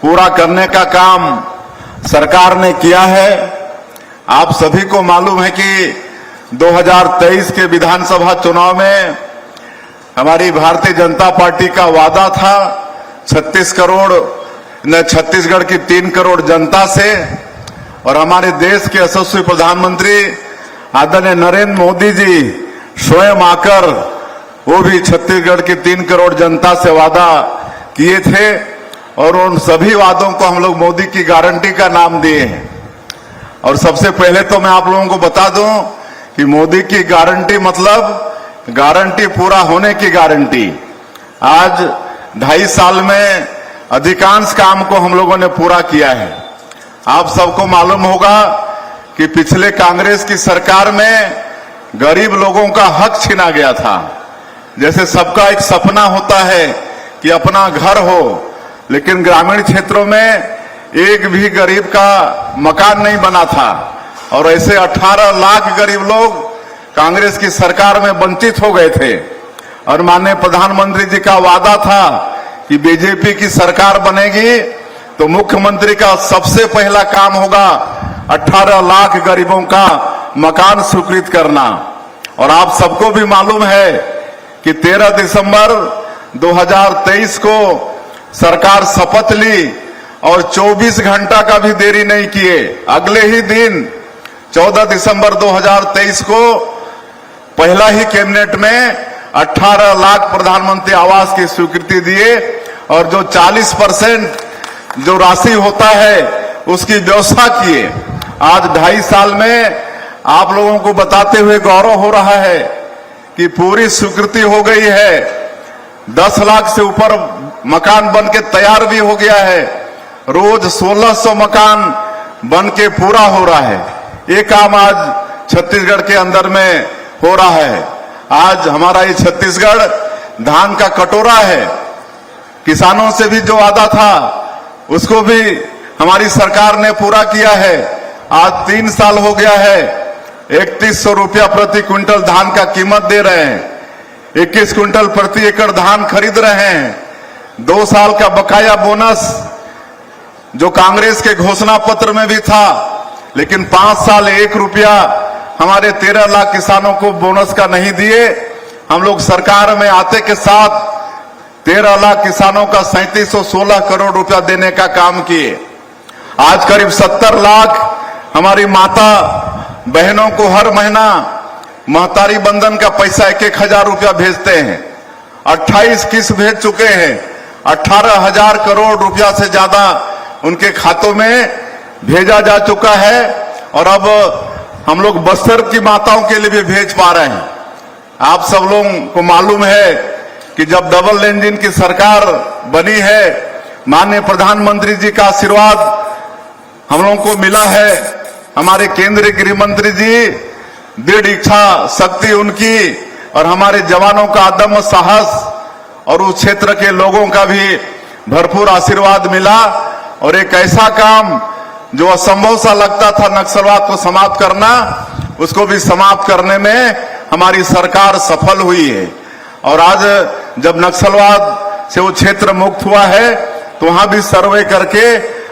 पूरा करने का काम सरकार ने किया है। आप सभी को मालूम है कि 2023 के विधानसभा चुनाव में हमारी भारतीय जनता पार्टी का वादा था 36 करोड़ छत्तीसगढ़ की 3 करोड़ जनता से, और हमारे देश के यशस्वी प्रधानमंत्री आदरणीय नरेंद्र मोदी जी स्वयं आकर वो भी छत्तीसगढ़ की 3 करोड़ जनता से वादा किए थे, और उन सभी वादों को हम लोग मोदी की गारंटी का नाम दिए हैं। और सबसे पहले तो मैं आप लोगों को बता दूं कि मोदी की गारंटी मतलब गारंटी पूरा होने की गारंटी। आज 2.5 साल में अधिकांश काम को हम लोगों ने पूरा किया है। आप सबको मालूम होगा कि पिछले कांग्रेस की सरकार में गरीब लोगों का हक छीना गया था। जैसे सबका एक सपना होता है कि अपना घर हो, लेकिन ग्रामीण क्षेत्रों में एक भी गरीब का मकान नहीं बना था, और ऐसे 18 लाख गरीब लोग कांग्रेस की सरकार में वंचित हो गए थे। और माननीय प्रधानमंत्री जी का वादा था कि बीजेपी की सरकार बनेगी तो मुख्यमंत्री का सबसे पहला काम होगा 18 लाख गरीबों का मकान स्वीकृत करना। और आप सबको भी मालूम है कि 13 दिसंबर 2023 को सरकार शपथ ली और 24 घंटा का भी देरी नहीं किए, अगले ही दिन 14 दिसंबर 2023 को पहला ही कैबिनेट में 18 लाख प्रधानमंत्री आवास की स्वीकृति दिए, और जो 40% जो राशि होता है उसकी व्यवस्था किए। आज 2.5 साल में आप लोगों को बताते हुए गौरव हो रहा है कि पूरी स्वीकृति हो गई है। 10 लाख से ऊपर मकान बन के तैयार भी हो गया है। रोज 1600 मकान बन के पूरा हो रहा है। ये काम आज छत्तीसगढ़ के अंदर में हो रहा है। आज हमारा ये छत्तीसगढ़ धान का कटोरा है। किसानों से भी जो वादा था उसको भी हमारी सरकार ने पूरा किया है। आज 3 साल हो गया है, 3100 रुपया प्रति क्विंटल धान का कीमत दे रहे हैं, 21 क्विंटल प्रति एकड़ धान खरीद रहे हैं। 2 साल का बकाया बोनस जो कांग्रेस के घोषणा पत्र में भी था, लेकिन 5 साल 1 रुपया हमारे 13 लाख किसानों को बोनस का नहीं दिए। हम लोग सरकार में आते के साथ 13 लाख किसानों का 3716 करोड़ रुपया देने का काम किए। आज करीब 70 लाख हमारी माता बहनों को हर महीना महतारी बंधन का पैसा 1-1 हजार रुपया भेजते हैं। 28 किस्त भेज चुके हैं। 18,000 करोड़ रुपया से ज्यादा उनके खातों में भेजा जा चुका है, और अब हम लोग बस्तर की माताओं के लिए भी भेज पा रहे हैं। आप सब लोगों को मालूम है कि जब डबल इंजन की सरकार बनी है, माननीय प्रधानमंत्री जी का आशीर्वाद हम लोगों को मिला है। हमारे केंद्रीय गृह मंत्री जी, दृढ़ इच्छा शक्ति उनकी, और हमारे जवानों का अदम्य साहस, और उस क्षेत्र के लोगों का भी भरपूर आशीर्वाद मिला। और एक ऐसा काम जो असंभव सा लगता था नक्सलवाद को समाप्त करना, उसको भी समाप्त करने में हमारी सरकार सफल हुई है। और आज जब नक्सलवाद से वो क्षेत्र मुक्त हुआ है तो वहां भी सर्वे करके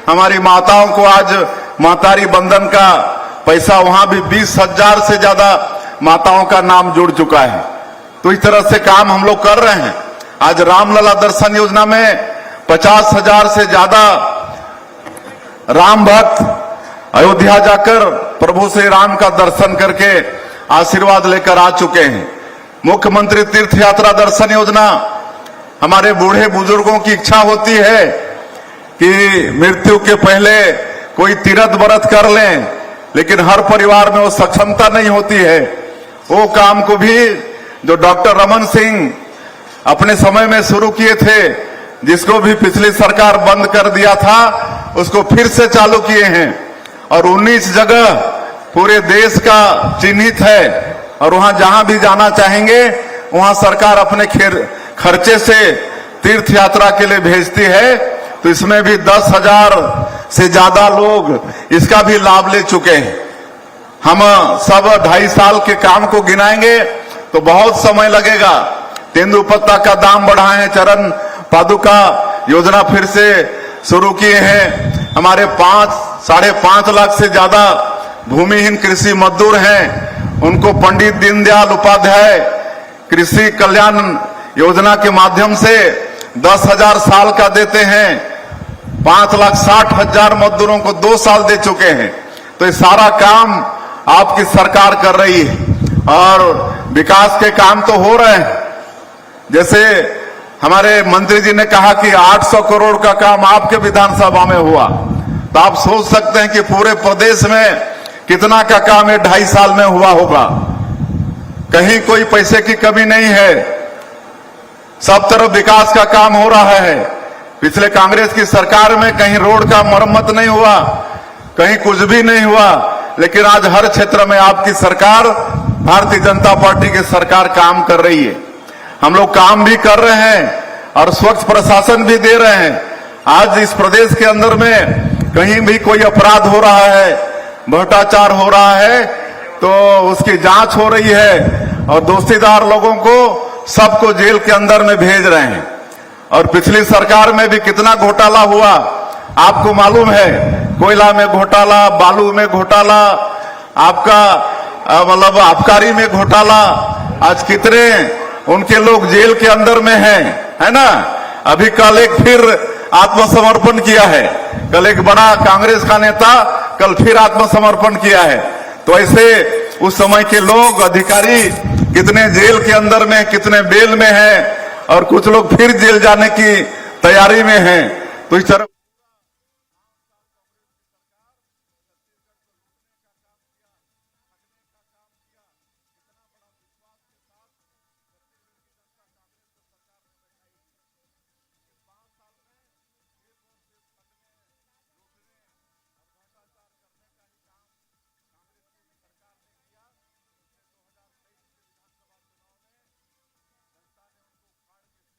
हमारी माताओं को आज महतारी बंधन का पैसा, वहां भी 20,000 से ज्यादा माताओं का नाम जुड़ चुका है। तो इस तरह से काम हम लोग कर रहे हैं। आज रामलला दर्शन योजना में 50,000 से ज्यादा राम भक्त अयोध्या जाकर प्रभु श्री राम का दर्शन करके आशीर्वाद लेकर आ चुके हैं। मुख्यमंत्री तीर्थ यात्रा दर्शन योजना, हमारे बूढ़े बुजुर्गों की इच्छा होती है कि मृत्यु के पहले कोई तीर्थ व्रत कर लें, लेकिन हर परिवार में वो सक्षमता नहीं होती है। वो काम को भी जो डॉक्टर रमन सिंह अपने समय में शुरू किए थे, जिसको भी पिछली सरकार बंद कर दिया था, उसको फिर से चालू किए हैं। और 19 जगह पूरे देश का चिन्हित है, और वहां जहां भी जाना चाहेंगे वहां सरकार अपने खर्चे से तीर्थ यात्रा के लिए भेजती है। तो इसमें भी 10,000 से ज्यादा लोग इसका भी लाभ ले चुके हैं। हम सब 2.5 साल के काम को गिनाएंगे तो बहुत समय लगेगा। तेंदुपत्ता का दाम बढ़ाए हैं, चरण पादुका योजना फिर से शुरू किए हैं। हमारे 5.5 लाख से ज्यादा भूमिहीन कृषि मजदूर हैं, उनको पंडित दीनदयाल उपाध्याय कृषि कल्याण योजना के माध्यम से 10,000 साल का देते हैं। 5,60,000 मजदूरों को 2 साल दे चुके हैं। तो ये सारा काम आपकी सरकार कर रही है और विकास के काम तो हो रहे हैं। जैसे हमारे मंत्री जी ने कहा कि 800 करोड़ का काम आपके विधानसभा में हुआ, तो आप सोच सकते हैं कि पूरे प्रदेश में कितना का काम है 2.5 साल में हुआ होगा। कहीं कोई पैसे की कमी नहीं है, सब तरफ विकास का काम हो रहा है। पिछले कांग्रेस की सरकार में कहीं रोड का मरम्मत नहीं हुआ, कहीं कुछ भी नहीं हुआ, लेकिन आज हर क्षेत्र में आपकी सरकार, भारतीय जनता पार्टी की सरकार काम कर रही है। हम लोग काम भी कर रहे हैं और स्वच्छ प्रशासन भी दे रहे हैं। आज इस प्रदेश के अंदर में कहीं भी कोई अपराध हो रहा है, भ्रष्टाचार हो रहा है, तो उसकी जांच हो रही है और दोषीदार लोगों को सबको जेल के अंदर में भेज रहे हैं। और पिछली सरकार में भी कितना घोटाला हुआ आपको मालूम है। कोयला में घोटाला, बालू में घोटाला, आपका मतलब आबकारी में घोटाला, आज कितने उनके लोग जेल के अंदर में हैं, है ना। अभी कल एक फिर आत्मसमर्पण किया है, कल एक बड़ा कांग्रेस का नेता कल फिर आत्मसमर्पण किया है। तो ऐसे उस समय के लोग, अधिकारी कितने जेल के अंदर में, कितने बेल में हैं और कुछ लोग फिर जेल जाने की तैयारी में हैं। तो इस तरह